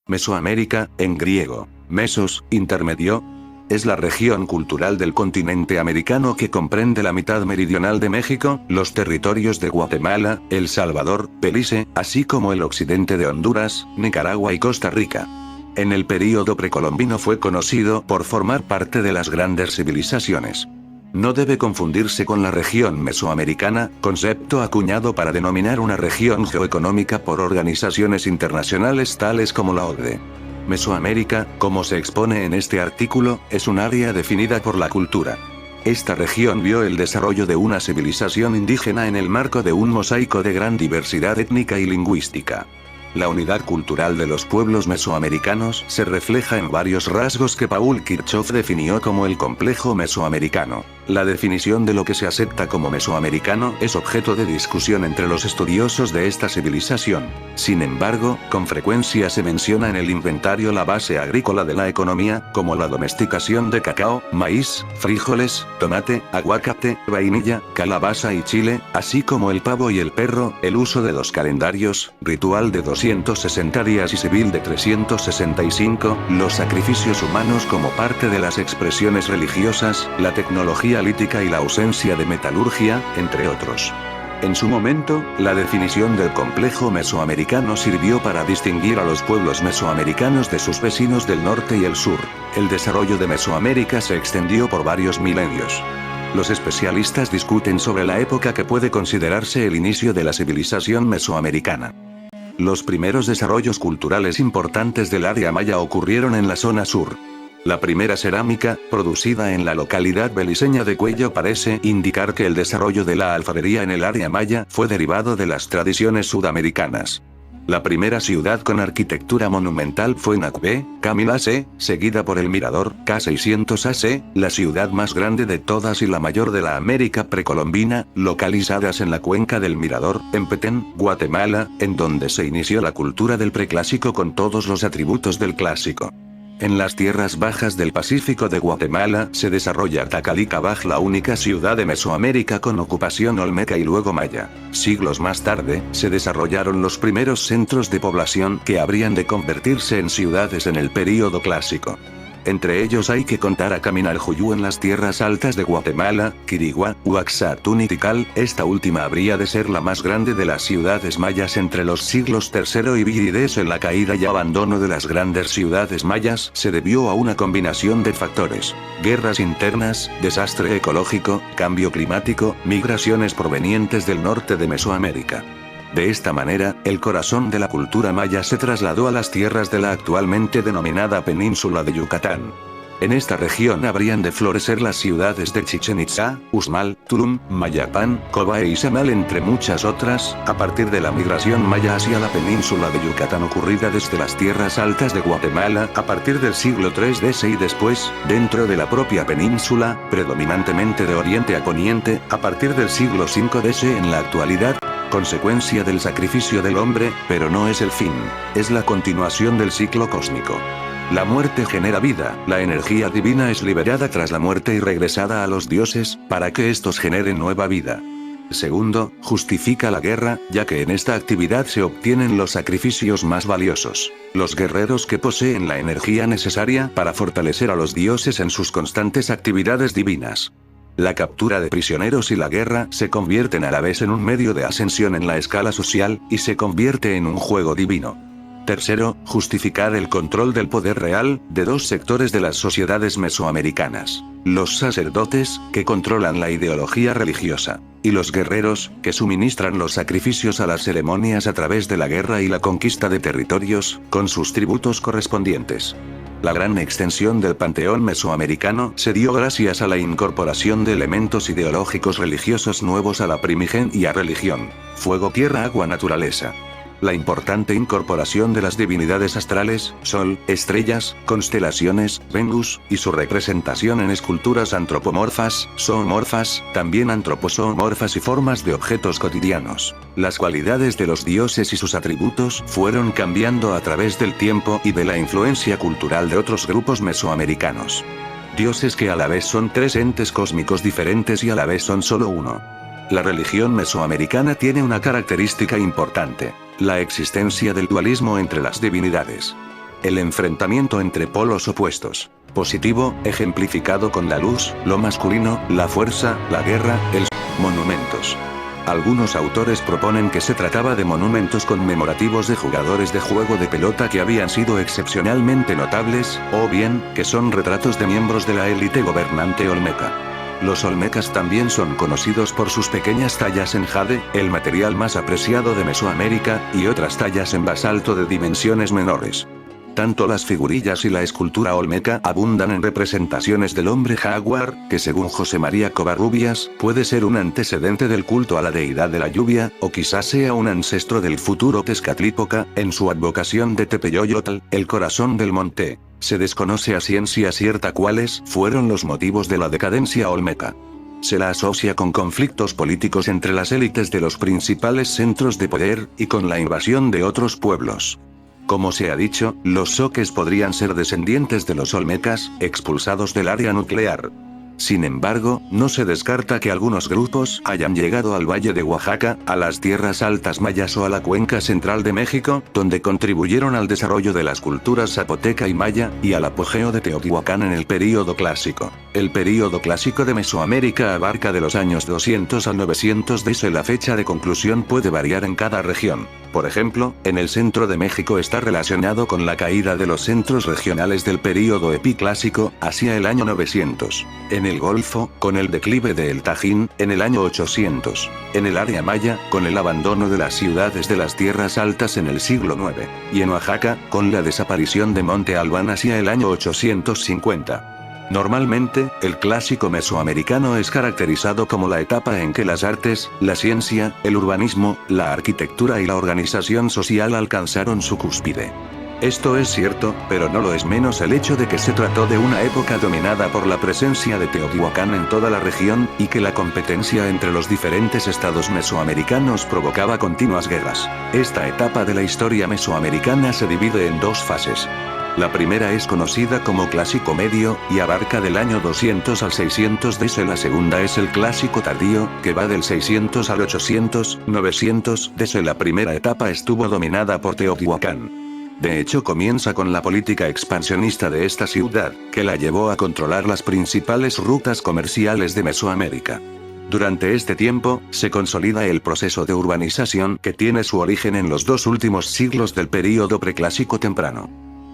Mesoamérica, en griego, mesos, intermedio, es la región cultural del continente americano que comprende la mitad meridional de México, los territorios de Guatemala, El Salvador, Belice, así como el occidente de Honduras, Nicaragua y Costa Rica. En el período precolombino fue conocido por formar parte de las grandes civilizaciones. No debe confundirse con la región mesoamericana, concepto acuñado para denominar una región geoeconómica por organizaciones internacionales tales como la OCDE. Mesoamérica, como se expone en este artículo, es un área definida por la cultura. Esta región vio el desarrollo de una civilización indígena en el marco de un mosaico de gran diversidad étnica y lingüística. La unidad cultural de los pueblos mesoamericanos se refleja en varios rasgos que Paul Kirchhoff definió como el complejo mesoamericano. La definición de lo que se acepta como mesoamericano es objeto de discusión entre los estudiosos de esta civilización. Sin embargo, con frecuencia se menciona en el inventario la base agrícola de la economía, como la domesticación de cacao, maíz, frijoles, tomate, aguacate, vainilla, calabaza y chile, así como el pavo y el perro, el uso de los calendarios, ritual de 260 días y civil de 365, los sacrificios humanos como parte de las expresiones religiosas, la tecnología lítica y la ausencia de metalurgia, entre otros. En su momento, la definición del complejo mesoamericano sirvió para distinguir a los pueblos mesoamericanos de sus vecinos del norte y el sur. El desarrollo de Mesoamérica se extendió por varios milenios. Los especialistas discuten sobre la época que puede considerarse el inicio de la civilización mesoamericana. Los primeros desarrollos culturales importantes del área maya ocurrieron en la zona sur. La primera cerámica, producida en la localidad beliceña de Cuello, parece indicar que el desarrollo de la alfarería en el área maya fue derivado de las tradiciones sudamericanas. La primera ciudad con arquitectura monumental fue Nacubé, Camil AC, seguida por el Mirador, K600 AC, la ciudad más grande de todas y la mayor de la América precolombina, localizadas en la cuenca del Mirador, en Petén, Guatemala, en donde se inició la cultura del preclásico con todos los atributos del clásico. En las tierras bajas del Pacífico de Guatemala se desarrolla Tacalica-Baj, la única ciudad de Mesoamérica con ocupación olmeca y luego maya. Siglos más tarde, se desarrollaron los primeros centros de población que habrían de convertirse en ciudades en el período clásico. Entre ellos hay que contar a Caminaljuyu en las tierras altas de Guatemala, Quirigua, Uaxatún y Tikal, esta última habría de ser la más grande de las ciudades mayas entre los siglos III y VI. La caída y abandono de las grandes ciudades mayas se debió a una combinación de factores: guerras internas, desastre ecológico, cambio climático, migraciones provenientes del norte de Mesoamérica. De esta manera, el corazón de la cultura maya se trasladó a las tierras de la actualmente denominada península de Yucatán. En esta región habrían de florecer las ciudades de Chichén Itzá, Uxmal, Tulum, Mayapán, Coba e Izamal, entre muchas otras, a partir de la migración maya hacia la península de Yucatán ocurrida desde las tierras altas de Guatemala a partir del siglo III d.C. y después, dentro de la propia península, predominantemente de oriente a poniente, a partir del siglo V d.C. en la actualidad, consecuencia del sacrificio del hombre, pero no es el fin, es la continuación del ciclo cósmico. La muerte genera vida, la energía divina es liberada tras la muerte y regresada a los dioses, para que estos generen nueva vida. Segundo, justifica la guerra, ya que en esta actividad se obtienen los sacrificios más valiosos. Los guerreros que poseen la energía necesaria para fortalecer a los dioses en sus constantes actividades divinas. La captura de prisioneros y la guerra se convierten a la vez en un medio de ascensión en la escala social, y se convierte en un juego divino. Tercero, justificar el control del poder real, de dos sectores de las sociedades mesoamericanas: los sacerdotes, que controlan la ideología religiosa, y los guerreros, que suministran los sacrificios a las ceremonias a través de la guerra y la conquista de territorios, con sus tributos correspondientes. La gran extensión del panteón mesoamericano se dio gracias a la incorporación de elementos ideológicos religiosos nuevos a la primigenia religión: fuego, tierra, agua, naturaleza. La importante incorporación de las divinidades astrales, sol, estrellas, constelaciones, Venus, y su representación en esculturas antropomorfas, zoomorfas, también antropozoomorfas y formas de objetos cotidianos. Las cualidades de los dioses y sus atributos fueron cambiando a través del tiempo y de la influencia cultural de otros grupos mesoamericanos. Dioses que a la vez son tres entes cósmicos diferentes y a la vez son solo uno. La religión mesoamericana tiene una característica importante: la existencia del dualismo entre las divinidades. El enfrentamiento entre polos opuestos. Positivo, ejemplificado con la luz, lo masculino, la fuerza, la guerra, monumentos. Algunos autores proponen que se trataba de monumentos conmemorativos de jugadores de juego de pelota que habían sido excepcionalmente notables, o bien, que son retratos de miembros de la élite gobernante olmeca. Los olmecas también son conocidos por sus pequeñas tallas en jade, el material más apreciado de Mesoamérica, y otras tallas en basalto de dimensiones menores. Tanto las figurillas y la escultura olmeca abundan en representaciones del hombre jaguar, que según José María Covarrubias, puede ser un antecedente del culto a la deidad de la lluvia, o quizás sea un ancestro del futuro Tezcatlipoca, en su advocación de Tepeyoyotl, el corazón del monte. Se desconoce a ciencia cierta cuáles fueron los motivos de la decadencia olmeca. Se la asocia con conflictos políticos entre las élites de los principales centros de poder, y con la invasión de otros pueblos. Como se ha dicho, los zoques podrían ser descendientes de los olmecas, expulsados del área nuclear. Sin embargo, no se descarta que algunos grupos hayan llegado al Valle de Oaxaca, a las tierras altas mayas o a la cuenca central de México, donde contribuyeron al desarrollo de las culturas zapoteca y maya, y al apogeo de Teotihuacán en el período clásico. El período clásico de Mesoamérica abarca de los años 200 al 900 d. La fecha de conclusión puede variar en cada región. Por ejemplo, en el centro de México está relacionado con la caída de los centros regionales del período epiclásico, hacia el año 900. En el Golfo, con el declive de El Tajín, en el año 800. En el área maya, con el abandono de las ciudades de las tierras altas en el siglo IX. Y en Oaxaca, con la desaparición de Monte Albán hacia el año 850. Normalmente, el clásico mesoamericano es caracterizado como la etapa en que las artes, la ciencia, el urbanismo, la arquitectura y la organización social alcanzaron su cúspide. Esto es cierto, pero no lo es menos el hecho de que se trató de una época dominada por la presencia de Teotihuacán en toda la región, y que la competencia entre los diferentes estados mesoamericanos provocaba continuas guerras. Esta etapa de la historia mesoamericana se divide en dos fases. La primera es conocida como Clásico Medio, y abarca del año 200 al 600 d. La segunda es el Clásico Tardío, que va del 600 al 800, 900 d. La primera etapa estuvo dominada por Teotihuacán. De hecho, comienza con la política expansionista de esta ciudad, que la llevó a controlar las principales rutas comerciales de Mesoamérica. Durante este tiempo, se consolida el proceso de urbanización que tiene su origen en los dos últimos siglos del período preclásico temprano.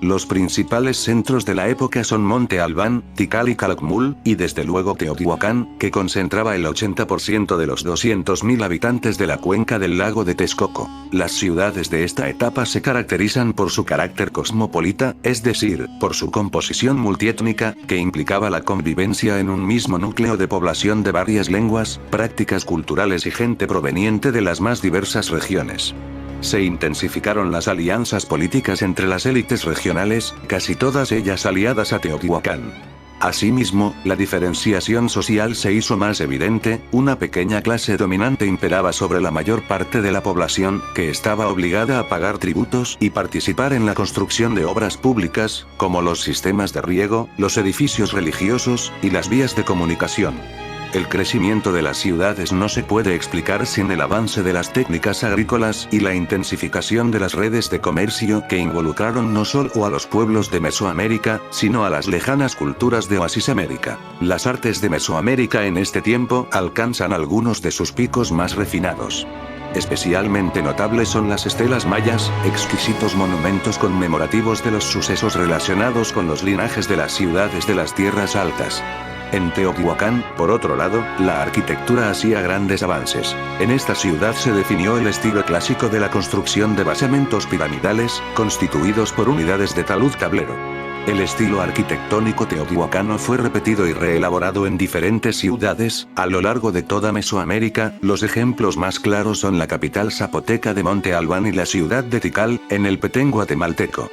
Los principales centros de la época son Monte Albán, Tikal y Calakmul, y desde luego Teotihuacán, que concentraba el 80% de los 200.000 habitantes de la cuenca del lago de Texcoco. Las ciudades de esta etapa se caracterizan por su carácter cosmopolita, es decir, por su composición multiétnica, que implicaba la convivencia en un mismo núcleo de población de varias lenguas, prácticas culturales y gente proveniente de las más diversas regiones. Se intensificaron las alianzas políticas entre las élites regionales, casi todas ellas aliadas a Teotihuacán. Asimismo, la diferenciación social se hizo más evidente, una pequeña clase dominante imperaba sobre la mayor parte de la población, que estaba obligada a pagar tributos y participar en la construcción de obras públicas, como los sistemas de riego, los edificios religiosos, y las vías de comunicación. El crecimiento de las ciudades no se puede explicar sin el avance de las técnicas agrícolas y la intensificación de las redes de comercio que involucraron no solo a los pueblos de Mesoamérica, sino a las lejanas culturas de Oasisamérica. Las artes de Mesoamérica en este tiempo alcanzan algunos de sus picos más refinados. Especialmente notables son las estelas mayas, exquisitos monumentos conmemorativos de los sucesos relacionados con los linajes de las ciudades de las tierras altas. En Teotihuacán, por otro lado, la arquitectura hacía grandes avances. En esta ciudad se definió el estilo clásico de la construcción de basamentos piramidales, constituidos por unidades de talud-tablero. El estilo arquitectónico teotihuacano fue repetido y reelaborado en diferentes ciudades, a lo largo de toda Mesoamérica. Los ejemplos más claros son la capital zapoteca de Monte Albán y la ciudad de Tikal, en el Petén guatemalteco.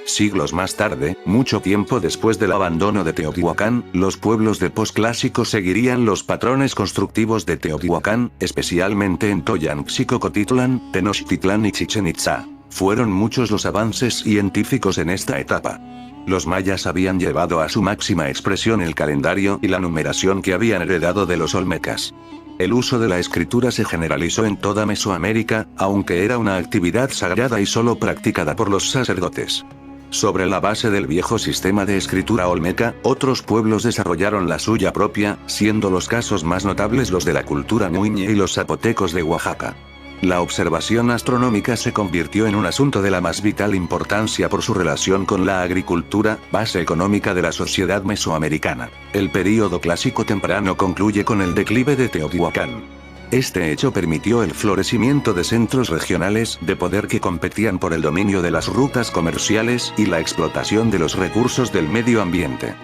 Siglos más tarde, mucho tiempo después del abandono de Teotihuacán, los pueblos de posclásico seguirían los patrones constructivos de Teotihuacán, especialmente en Toyanxicocotitlán, Tenochtitlán y Chichén Itzá. Fueron muchos los avances científicos en esta etapa. Los mayas habían llevado a su máxima expresión el calendario y la numeración que habían heredado de los olmecas. El uso de la escritura se generalizó en toda Mesoamérica, aunque era una actividad sagrada y solo practicada por los sacerdotes. Sobre la base del viejo sistema de escritura olmeca, otros pueblos desarrollaron la suya propia, siendo los casos más notables los de la cultura ñuñe y los zapotecos de Oaxaca. La observación astronómica se convirtió en un asunto de la más vital importancia por su relación con la agricultura, base económica de la sociedad mesoamericana. El período clásico temprano concluye con el declive de Teotihuacán. Este hecho permitió el florecimiento de centros regionales de poder que competían por el dominio de las rutas comerciales y la explotación de los recursos del medio ambiente.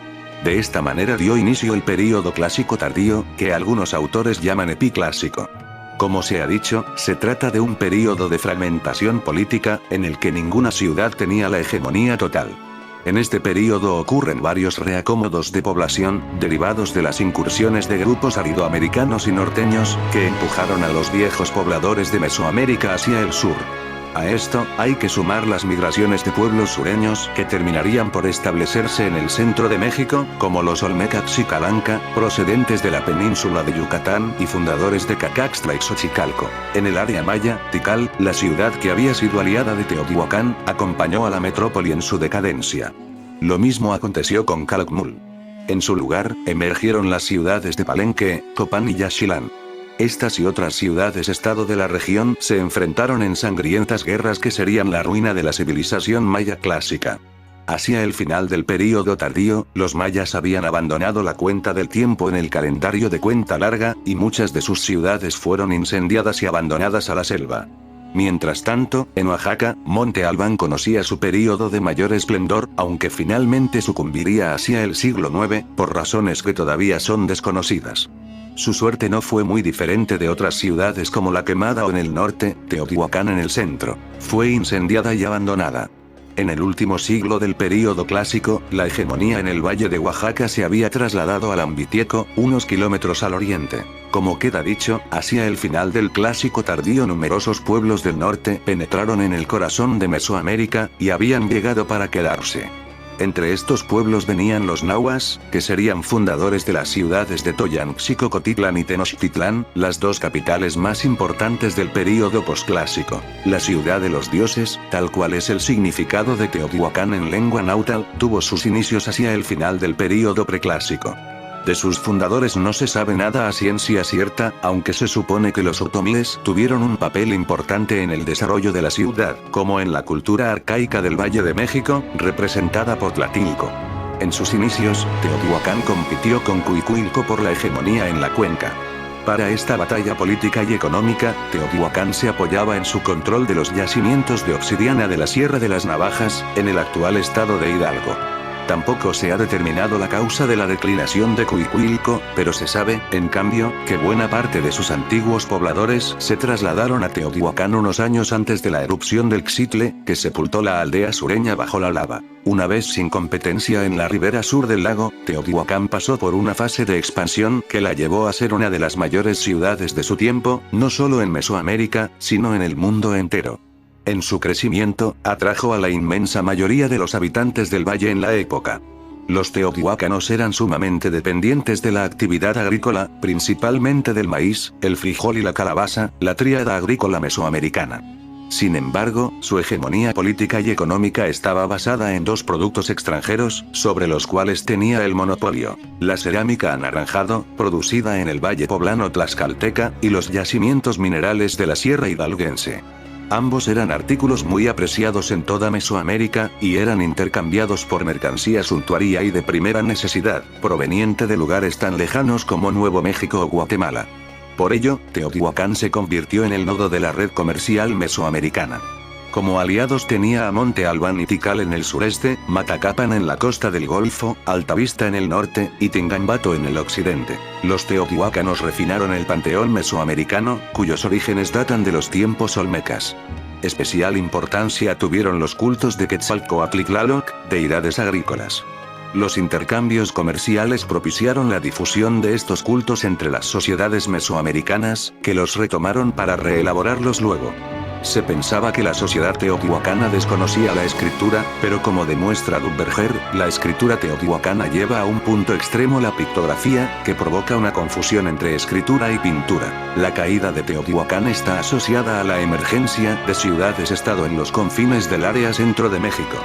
De esta manera dio inicio el período clásico tardío, que algunos autores llaman epiclásico. Como se ha dicho, se trata de un período de fragmentación política, en el que ninguna ciudad tenía la hegemonía total. En este período ocurren varios reacomodos de población, derivados de las incursiones de grupos aridoamericanos y norteños, que empujaron a los viejos pobladores de Mesoamérica hacia el sur. A esto, hay que sumar las migraciones de pueblos sureños que terminarían por establecerse en el centro de México, como los Olmecas y Calanca, procedentes de la península de Yucatán y fundadores de Cacaxtla y Xochicalco. En el área maya, Tikal, la ciudad que había sido aliada de Teotihuacán, acompañó a la metrópoli en su decadencia. Lo mismo aconteció con Calakmul. En su lugar, emergieron las ciudades de Palenque, Copán y Yaxchilán. Estas y otras ciudades-estado de la región se enfrentaron en sangrientas guerras que serían la ruina de la civilización maya clásica. Hacia el final del período tardío, los mayas habían abandonado la cuenta del tiempo en el calendario de cuenta larga, y muchas de sus ciudades fueron incendiadas y abandonadas a la selva. Mientras tanto, en Oaxaca, Monte Albán conocía su período de mayor esplendor, aunque finalmente sucumbiría hacia el siglo IX, por razones que todavía son desconocidas. Su suerte no fue muy diferente de otras ciudades como La Quemada o en el norte, Teotihuacán en el centro. Fue incendiada y abandonada. En el último siglo del período clásico, la hegemonía en el valle de Oaxaca se había trasladado al Ambitieco, unos kilómetros al oriente. Como queda dicho, hacia el final del clásico tardío numerosos pueblos del norte penetraron en el corazón de Mesoamérica, y habían llegado para quedarse. Entre estos pueblos venían los nahuas, que serían fundadores de las ciudades de Toyanxicocotitlán y Tenochtitlán, las dos capitales más importantes del período posclásico. La ciudad de los dioses, tal cual es el significado de Teotihuacán en lengua náhuatl, tuvo sus inicios hacia el final del período preclásico. De sus fundadores no se sabe nada a ciencia cierta, aunque se supone que los otomíes tuvieron un papel importante en el desarrollo de la ciudad, como en la cultura arcaica del Valle de México, representada por Tlatilco. En sus inicios, Teotihuacán compitió con Cuicuilco por la hegemonía en la cuenca. Para esta batalla política y económica, Teotihuacán se apoyaba en su control de los yacimientos de obsidiana de la Sierra de las Navajas, en el actual estado de Hidalgo. Tampoco se ha determinado la causa de la declinación de Cuicuilco, pero se sabe, en cambio, que buena parte de sus antiguos pobladores se trasladaron a Teotihuacán unos años antes de la erupción del Xitle, que sepultó la aldea sureña bajo la lava. Una vez sin competencia en la ribera sur del lago, Teotihuacán pasó por una fase de expansión que la llevó a ser una de las mayores ciudades de su tiempo, no solo en Mesoamérica, sino en el mundo entero. En su crecimiento, atrajo a la inmensa mayoría de los habitantes del valle en la época. Los teotihuacanos eran sumamente dependientes de la actividad agrícola, principalmente del maíz, el frijol y la calabaza, la tríada agrícola mesoamericana. Sin embargo, su hegemonía política y económica estaba basada en dos productos extranjeros, sobre los cuales tenía el monopolio: la cerámica anaranjado, producida en el valle poblano tlaxcalteca, y los yacimientos minerales de la sierra hidalguense. Ambos eran artículos muy apreciados en toda Mesoamérica, y eran intercambiados por mercancía suntuaria y de primera necesidad, proveniente de lugares tan lejanos como Nuevo México o Guatemala. Por ello, Teotihuacán se convirtió en el nodo de la red comercial mesoamericana. Como aliados tenía a Monte Albán y Tikal en el sureste, Matacapan en la costa del Golfo, Altavista en el norte, y Tingambato en el occidente. Los teotihuacanos refinaron el panteón mesoamericano, cuyos orígenes datan de los tiempos olmecas. Especial importancia tuvieron los cultos de Quetzalcóatl y Tlaloc, deidades agrícolas. Los intercambios comerciales propiciaron la difusión de estos cultos entre las sociedades mesoamericanas, que los retomaron para reelaborarlos luego. Se pensaba que la sociedad teotihuacana desconocía la escritura, pero como demuestra Duverger, la escritura teotihuacana lleva a un punto extremo la pictografía, que provoca una confusión entre escritura y pintura. La caída de Teotihuacán está asociada a la emergencia de ciudades-estado en los confines del área centro de México.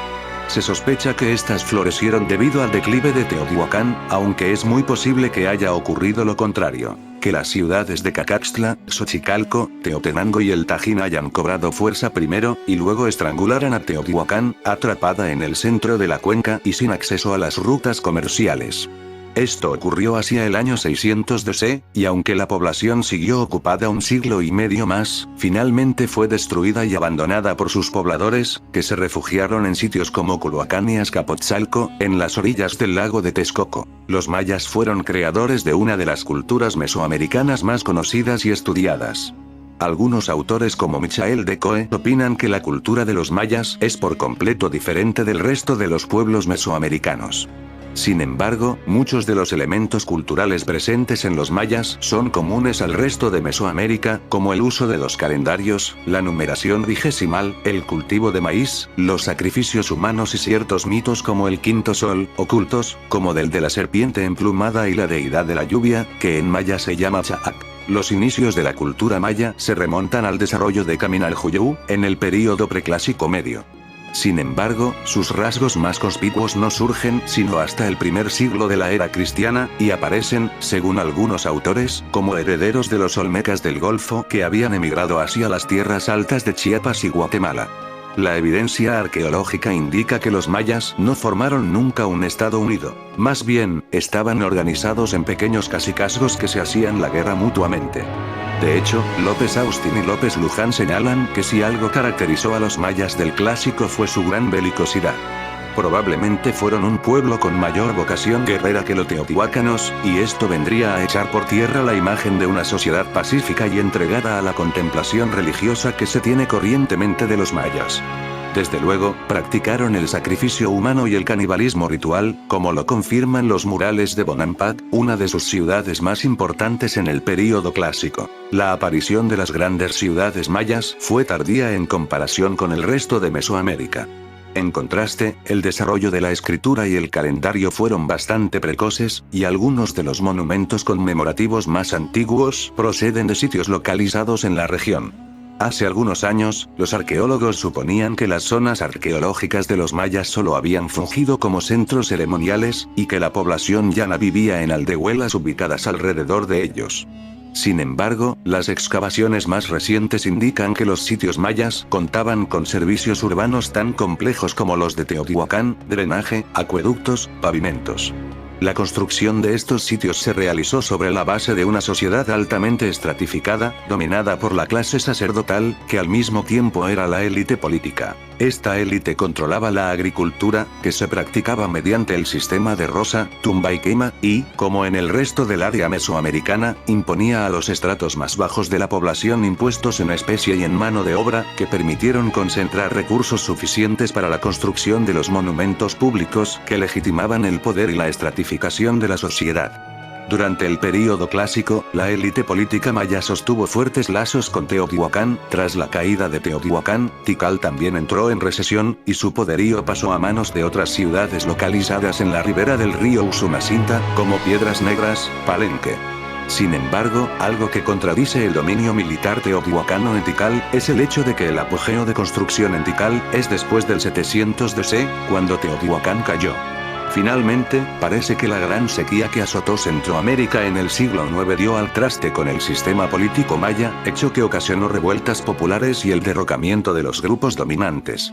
Se sospecha que estas florecieron debido al declive de Teotihuacán, aunque es muy posible que haya ocurrido lo contrario, que las ciudades de Cacaxtla, Xochicalco, Teotenango y el Tajín hayan cobrado fuerza primero, y luego estrangularan a Teotihuacán, atrapada en el centro de la cuenca y sin acceso a las rutas comerciales. Esto ocurrió hacia el año 600 DC, y aunque la población siguió ocupada un siglo y medio más, finalmente fue destruida y abandonada por sus pobladores, que se refugiaron en sitios como Culhuacán y Azcapotzalco, en las orillas del lago de Texcoco. Los mayas fueron creadores de una de las culturas mesoamericanas más conocidas y estudiadas. Algunos autores como Michael de Coe opinan que la cultura de los mayas es por completo diferente del resto de los pueblos mesoamericanos. Sin embargo, muchos de los elementos culturales presentes en los mayas son comunes al resto de Mesoamérica, como el uso de los calendarios, la numeración vigesimal, el cultivo de maíz, los sacrificios humanos y ciertos mitos como el quinto sol, ocultos, como del de la serpiente emplumada y la deidad de la lluvia, que en maya se llama Chaac. Los inicios de la cultura maya se remontan al desarrollo de Kaminaljuyu, en el período preclásico medio. Sin embargo, sus rasgos más conspicuos no surgen sino hasta el primer siglo de la era cristiana, y aparecen, según algunos autores, como herederos de los olmecas del Golfo que habían emigrado hacia las tierras altas de Chiapas y Guatemala. La evidencia arqueológica indica que los mayas no formaron nunca un estado unido, más bien, estaban organizados en pequeños cacicazgos que se hacían la guerra mutuamente. De hecho, López Austin y López Luján señalan que si algo caracterizó a los mayas del clásico fue su gran belicosidad. Probablemente fueron un pueblo con mayor vocación guerrera que los teotihuacanos, y esto vendría a echar por tierra la imagen de una sociedad pacífica y entregada a la contemplación religiosa que se tiene corrientemente de los mayas. Desde luego, practicaron el sacrificio humano y el canibalismo ritual, como lo confirman los murales de Bonampak, una de sus ciudades más importantes en el período clásico. La aparición de las grandes ciudades mayas fue tardía en comparación con el resto de Mesoamérica. En contraste, el desarrollo de la escritura y el calendario fueron bastante precoces, y algunos de los monumentos conmemorativos más antiguos proceden de sitios localizados en la región. Hace algunos años, los arqueólogos suponían que las zonas arqueológicas de los mayas solo habían fungido como centros ceremoniales, y que la población llana vivía en aldehuelas ubicadas alrededor de ellos. Sin embargo, las excavaciones más recientes indican que los sitios mayas contaban con servicios urbanos tan complejos como los de Teotihuacán, drenaje, acueductos, pavimentos. La construcción de estos sitios se realizó sobre la base de una sociedad altamente estratificada, dominada por la clase sacerdotal, que al mismo tiempo era la élite política. Esta élite controlaba la agricultura, que se practicaba mediante el sistema de roza, tumba y quema, y, como en el resto del área mesoamericana, imponía a los estratos más bajos de la población impuestos en especie y en mano de obra, que permitieron concentrar recursos suficientes para la construcción de los monumentos públicos, que legitimaban el poder y la estratificación de la sociedad. Durante el período clásico, la élite política maya sostuvo fuertes lazos con Teotihuacán. Tras la caída de Teotihuacán, Tikal también entró en recesión, y su poderío pasó a manos de otras ciudades localizadas en la ribera del río Usumacinta, como Piedras Negras, Palenque. Sin embargo, algo que contradice el dominio militar teotihuacano en Tikal, es el hecho de que el apogeo de construcción en Tikal es después del 700 DC, cuando Teotihuacán cayó. Finalmente, parece que la gran sequía que azotó Centroamérica en el siglo IX dio al traste con el sistema político maya, hecho que ocasionó revueltas populares y el derrocamiento de los grupos dominantes.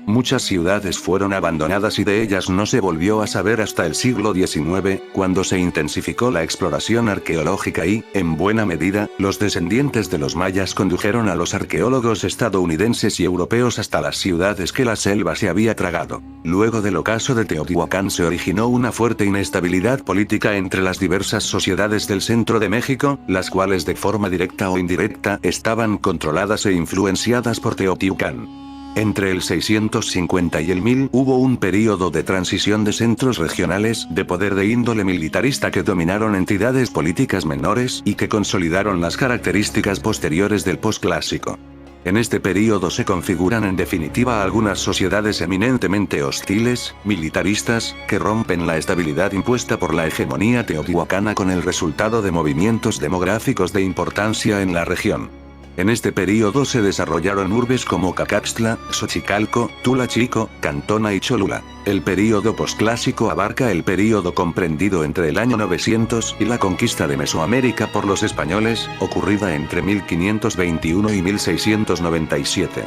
Muchas ciudades fueron abandonadas y de ellas no se volvió a saber hasta el siglo XIX, cuando se intensificó la exploración arqueológica y, en buena medida, los descendientes de los mayas condujeron a los arqueólogos estadounidenses y europeos hasta las ciudades que la selva se había tragado. Luego del ocaso de Teotihuacán se originó una fuerte inestabilidad política entre las diversas sociedades del centro de México, las cuales de forma directa o indirecta estaban controladas e influenciadas por Teotihuacán. Entre el 650 y el 1000 hubo un período de transición de centros regionales de poder de índole militarista que dominaron entidades políticas menores y que consolidaron las características posteriores del posclásico. En este período se configuran en definitiva algunas sociedades eminentemente hostiles, militaristas, que rompen la estabilidad impuesta por la hegemonía teotihuacana con el resultado de movimientos demográficos de importancia en la región. En este período se desarrollaron urbes como Cacaxtla, Xochicalco, Tula Chico, Cantona y Cholula. El período posclásico abarca el período comprendido entre el año 900 y la conquista de Mesoamérica por los españoles, ocurrida entre 1521 y 1697.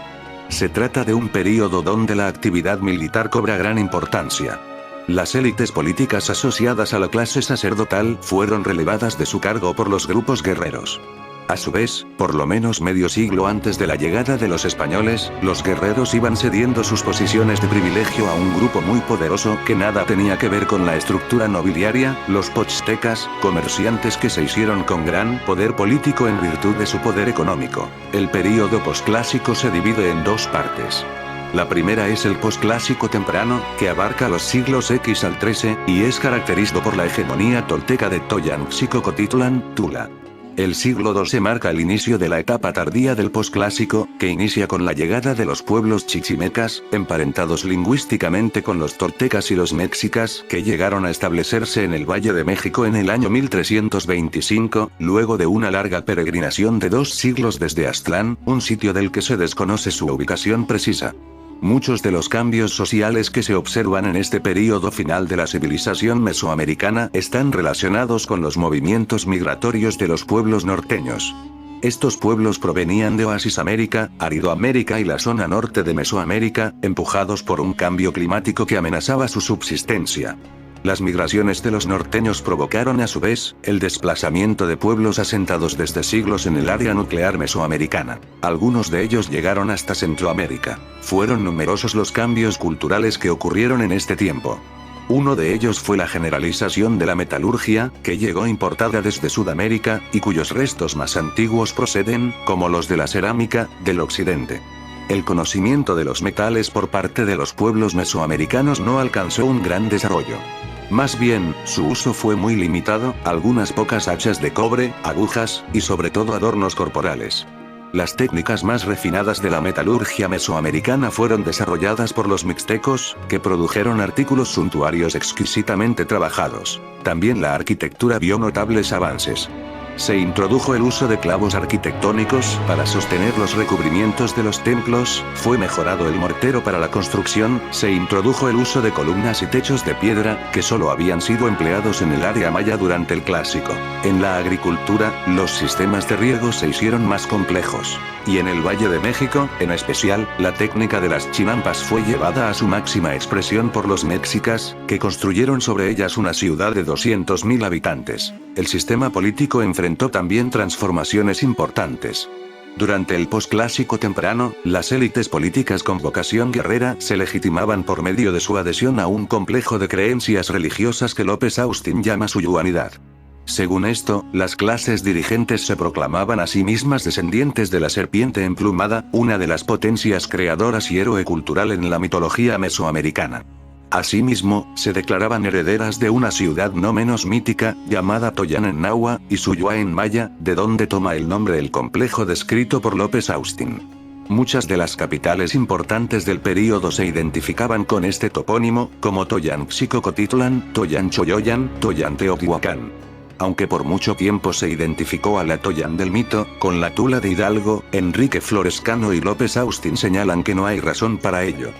Se trata de un período donde la actividad militar cobra gran importancia. Las élites políticas asociadas a la clase sacerdotal fueron relevadas de su cargo por los grupos guerreros. A su vez, por lo menos medio siglo antes de la llegada de los españoles, los guerreros iban cediendo sus posiciones de privilegio a un grupo muy poderoso que nada tenía que ver con la estructura nobiliaria, los pochtecas, comerciantes que se hicieron con gran poder político en virtud de su poder económico. El período posclásico se divide en dos partes. La primera es el posclásico temprano, que abarca los siglos X al XIII, y es caracterizado por la hegemonía tolteca de Toyanxicocotitlan, Tula. El siglo II marca el inicio de la etapa tardía del posclásico, que inicia con la llegada de los pueblos chichimecas, emparentados lingüísticamente con los toltecas y los mexicas, que llegaron a establecerse en el Valle de México en el año 1325, luego de una larga peregrinación de 2 siglos desde Aztlán, un sitio del que se desconoce su ubicación precisa. Muchos de los cambios sociales que se observan en este período final de la civilización mesoamericana están relacionados con los movimientos migratorios de los pueblos norteños. Estos pueblos provenían de Oasis América, Aridoamérica y la zona norte de Mesoamérica, empujados por un cambio climático que amenazaba su subsistencia. Las migraciones de los norteños provocaron a su vez, el desplazamiento de pueblos asentados desde siglos en el área nuclear mesoamericana. Algunos de ellos llegaron hasta Centroamérica. Fueron numerosos los cambios culturales que ocurrieron en este tiempo. Uno de ellos fue la generalización de la metalurgia, que llegó importada desde Sudamérica, y cuyos restos más antiguos proceden, como los de la cerámica, del occidente. El conocimiento de los metales por parte de los pueblos mesoamericanos no alcanzó un gran desarrollo. Más bien, su uso fue muy limitado, algunas pocas hachas de cobre, agujas, y sobre todo adornos corporales. Las técnicas más refinadas de la metalurgia mesoamericana fueron desarrolladas por los mixtecos, que produjeron artículos suntuarios exquisitamente trabajados. También la arquitectura vio notables avances. Se introdujo el uso de clavos arquitectónicos para sostener los recubrimientos de los templos, fue mejorado el mortero para la construcción, se introdujo el uso de columnas y techos de piedra, que solo habían sido empleados en el área maya durante el clásico. En la agricultura, los sistemas de riego se hicieron más complejos. Y en el Valle de México, en especial, la técnica de las chinampas fue llevada a su máxima expresión por los mexicas, que construyeron sobre ellas una ciudad de 200.000 habitantes. El sistema político enfrentó también transformaciones importantes. Durante el posclásico temprano, las élites políticas con vocación guerrera se legitimaban por medio de su adhesión a un complejo de creencias religiosas que López Austin llama su yuanidad. Según esto, las clases dirigentes se proclamaban a sí mismas descendientes de la serpiente emplumada, una de las potencias creadoras y héroe cultural en la mitología mesoamericana. Asimismo, se declaraban herederas de una ciudad no menos mítica, llamada Toyan en náhuatl, y Suyua en maya, de donde toma el nombre el complejo descrito por López Austin. Muchas de las capitales importantes del período se identificaban con este topónimo, como Toyanxicocotitlan, Toyanchoyoyan, Toyanteotihuacán. Aunque por mucho tiempo se identificó a la Toyan del mito, con la Tula de Hidalgo, Enrique Florescano y López Austin señalan que no hay razón para ello.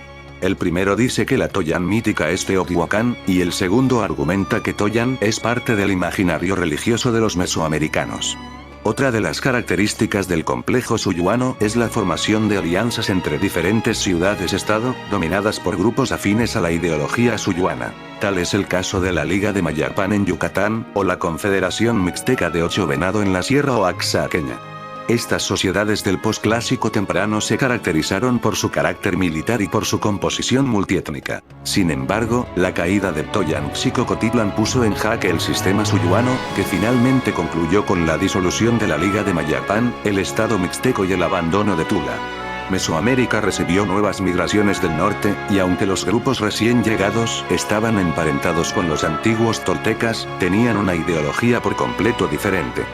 El primero dice que la Toyan mítica es Teotihuacán, y el segundo argumenta que Toyan es parte del imaginario religioso de los mesoamericanos. Otra de las características del complejo suyuano es la formación de alianzas entre diferentes ciudades-estado, dominadas por grupos afines a la ideología suyuana. Tal es el caso de la Liga de Mayapán en Yucatán, o la Confederación Mixteca de Ocho Venado en la Sierra Oaxaqueña. Estas sociedades del posclásico temprano se caracterizaron por su carácter militar y por su composición multiétnica. Sin embargo, la caída de Toyanxicocotitlan puso en jaque el sistema suyuano, que finalmente concluyó con la disolución de la Liga de Mayapán, el estado mixteco y el abandono de Tula. Mesoamérica recibió nuevas migraciones del norte, y aunque los grupos recién llegados estaban emparentados con los antiguos toltecas, tenían una ideología por completo diferente.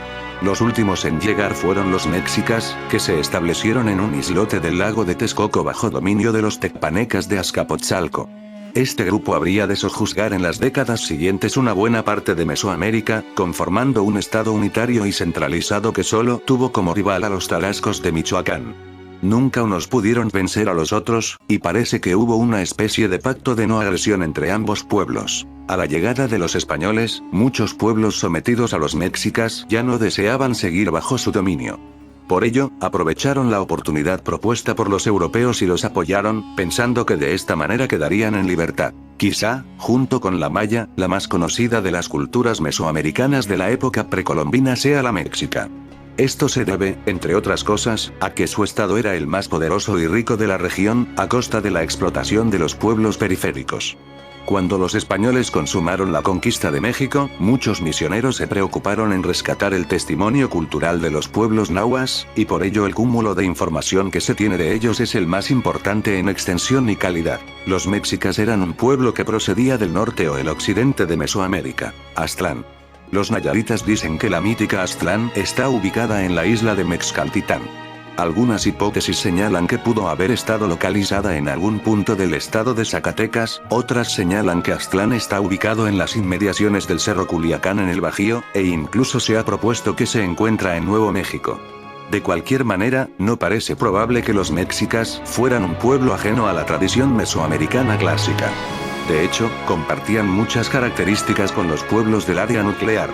Los últimos en llegar fueron los mexicas, que se establecieron en un islote del lago de Texcoco bajo dominio de los tecpanecas de Azcapotzalco. Este grupo habría de sojuzgar en las décadas siguientes una buena parte de Mesoamérica, conformando un estado unitario y centralizado que solo tuvo como rival a los tarascos de Michoacán. Nunca unos pudieron vencer a los otros, y parece que hubo una especie de pacto de no agresión entre ambos pueblos. A la llegada de los españoles, muchos pueblos sometidos a los mexicas ya no deseaban seguir bajo su dominio. Por ello, aprovecharon la oportunidad propuesta por los europeos y los apoyaron, pensando que de esta manera quedarían en libertad. Quizá, junto con la maya, la más conocida de las culturas mesoamericanas de la época precolombina sea la mexica. Esto se debe, entre otras cosas, a que su estado era el más poderoso y rico de la región, a costa de la explotación de los pueblos periféricos. Cuando los españoles consumaron la conquista de México, muchos misioneros se preocuparon en rescatar el testimonio cultural de los pueblos nahuas, y por ello el cúmulo de información que se tiene de ellos es el más importante en extensión y calidad. Los mexicas eran un pueblo que procedía del norte o el occidente de Mesoamérica, Aztlán. Los nayaritas dicen que la mítica Aztlán está ubicada en la isla de Mexcaltitán. Algunas hipótesis señalan que pudo haber estado localizada en algún punto del estado de Zacatecas, otras señalan que Aztlán está ubicado en las inmediaciones del Cerro Culiacán en el Bajío, e incluso se ha propuesto que se encuentra en Nuevo México. De cualquier manera, no parece probable que los mexicas fueran un pueblo ajeno a la tradición mesoamericana clásica. De hecho, compartían muchas características con los pueblos del área nuclear.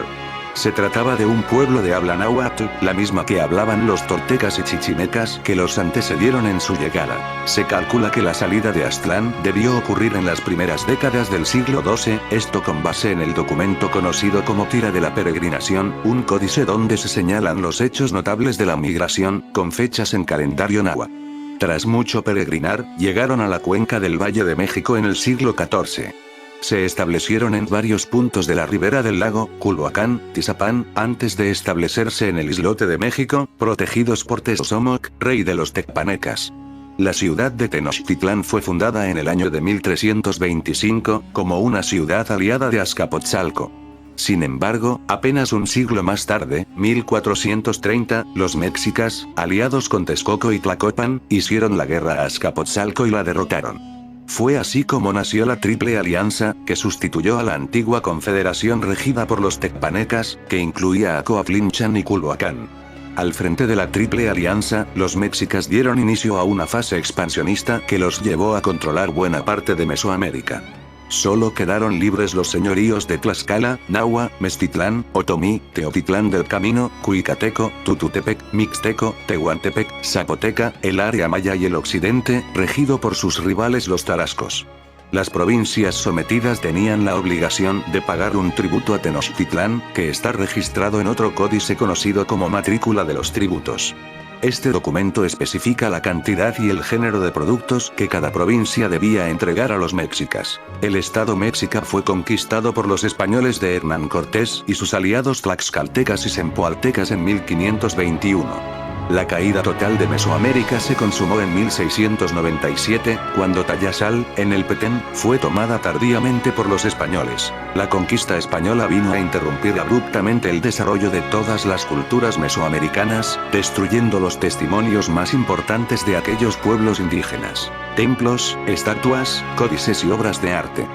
Se trataba de un pueblo de habla náhuatl, la misma que hablaban los toltecas y chichimecas que los antecedieron en su llegada. Se calcula que la salida de Aztlán debió ocurrir en las primeras décadas del siglo XII, esto con base en el documento conocido como Tira de la Peregrinación, un códice donde se señalan los hechos notables de la migración, con fechas en calendario náhuatl. Tras mucho peregrinar, llegaron a la cuenca del Valle de México en el siglo XIV. Se establecieron en varios puntos de la ribera del lago, Culhuacán, Tizapán, antes de establecerse en el islote de México, protegidos por Tezosomoc, rey de los tecpanecas. La ciudad de Tenochtitlán fue fundada en el año de 1325, como una ciudad aliada de Azcapotzalco. Sin embargo, apenas un siglo más tarde, 1430, los mexicas, aliados con Texcoco y Tlacopan, hicieron la guerra a Azcapotzalco y la derrotaron. Fue así como nació la Triple Alianza, que sustituyó a la antigua confederación regida por los tecpanecas, que incluía a Coatlinchan y Culhuacán. Al frente de la Triple Alianza, los mexicas dieron inicio a una fase expansionista que los llevó a controlar buena parte de Mesoamérica. Solo quedaron libres los señoríos de Tlaxcala, Nahua, Mestitlán, Otomí, Teotitlán del Camino, Cuicateco, Tututepec, Mixteco, Tehuantepec, Zapoteca, el área maya y el occidente, regido por sus rivales los tarascos. Las provincias sometidas tenían la obligación de pagar un tributo a Tenochtitlán, que está registrado en otro códice conocido como Matrícula de los Tributos. Este documento especifica la cantidad y el género de productos que cada provincia debía entregar a los mexicas. El estado mexica fue conquistado por los españoles de Hernán Cortés y sus aliados tlaxcaltecas y zempoaltecas en 1521. La caída total de Mesoamérica se consumó en 1697, cuando Tayasal, en el Petén, fue tomada tardíamente por los españoles. La conquista española vino a interrumpir abruptamente el desarrollo de todas las culturas mesoamericanas, destruyendo los testimonios más importantes de aquellos pueblos indígenas: templos, estatuas, códices y obras de arte.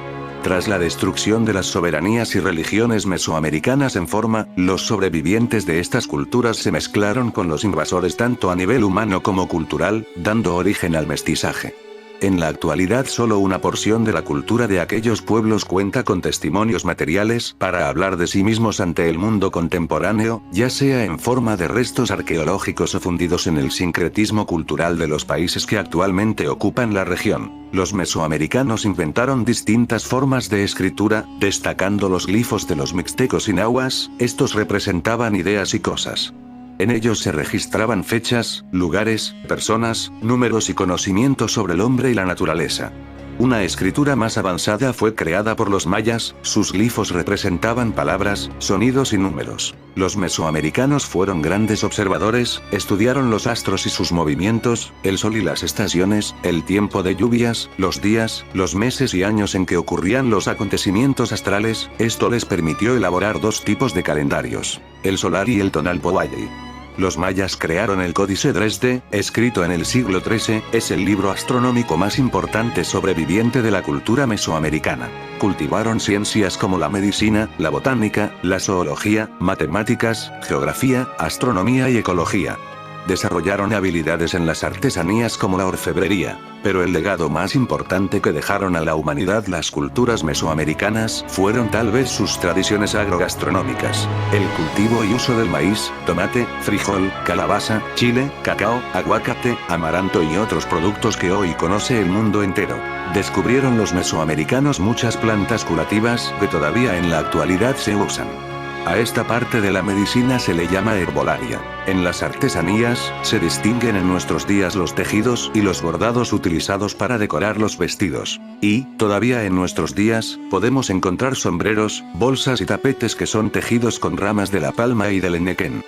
Tras la destrucción de las soberanías y religiones mesoamericanas en forma, los sobrevivientes de estas culturas se mezclaron con los invasores tanto a nivel humano como cultural, dando origen al mestizaje. En la actualidad solo una porción de la cultura de aquellos pueblos cuenta con testimonios materiales para hablar de sí mismos ante el mundo contemporáneo, ya sea en forma de restos arqueológicos o fundidos en el sincretismo cultural de los países que actualmente ocupan la región. Los mesoamericanos inventaron distintas formas de escritura, destacando los glifos de los mixtecos y nahuas. Estos representaban ideas y cosas. En ellos se registraban fechas, lugares, personas, números y conocimientos sobre el hombre y la naturaleza. Una escritura más avanzada fue creada por los mayas, sus glifos representaban palabras, sonidos y números. Los mesoamericanos fueron grandes observadores, estudiaron los astros y sus movimientos, el sol y las estaciones, el tiempo de lluvias, los días, los meses y años en que ocurrían los acontecimientos astrales. Esto les permitió elaborar dos tipos de calendarios: el solar y el tonalpohualli. Los mayas crearon el Códice Dresde, escrito en el siglo XIII, es el libro astronómico más importante sobreviviente de la cultura mesoamericana. Cultivaron ciencias como la medicina, la botánica, la zoología, matemáticas, geografía, astronomía y ecología. Desarrollaron habilidades en las artesanías como la orfebrería. Pero el legado más importante que dejaron a la humanidad las culturas mesoamericanas fueron tal vez sus tradiciones agrogastronómicas. El cultivo y uso del maíz, tomate, frijol, calabaza, chile, cacao, aguacate, amaranto y otros productos que hoy conoce el mundo entero. Descubrieron los mesoamericanos muchas plantas curativas que todavía en la actualidad se usan. A esta parte de la medicina se le llama herbolaria. En las artesanías, se distinguen en nuestros días los tejidos y los bordados utilizados para decorar los vestidos. Y, todavía en nuestros días, podemos encontrar sombreros, bolsas y tapetes que son tejidos con ramas de la palma y del enequén.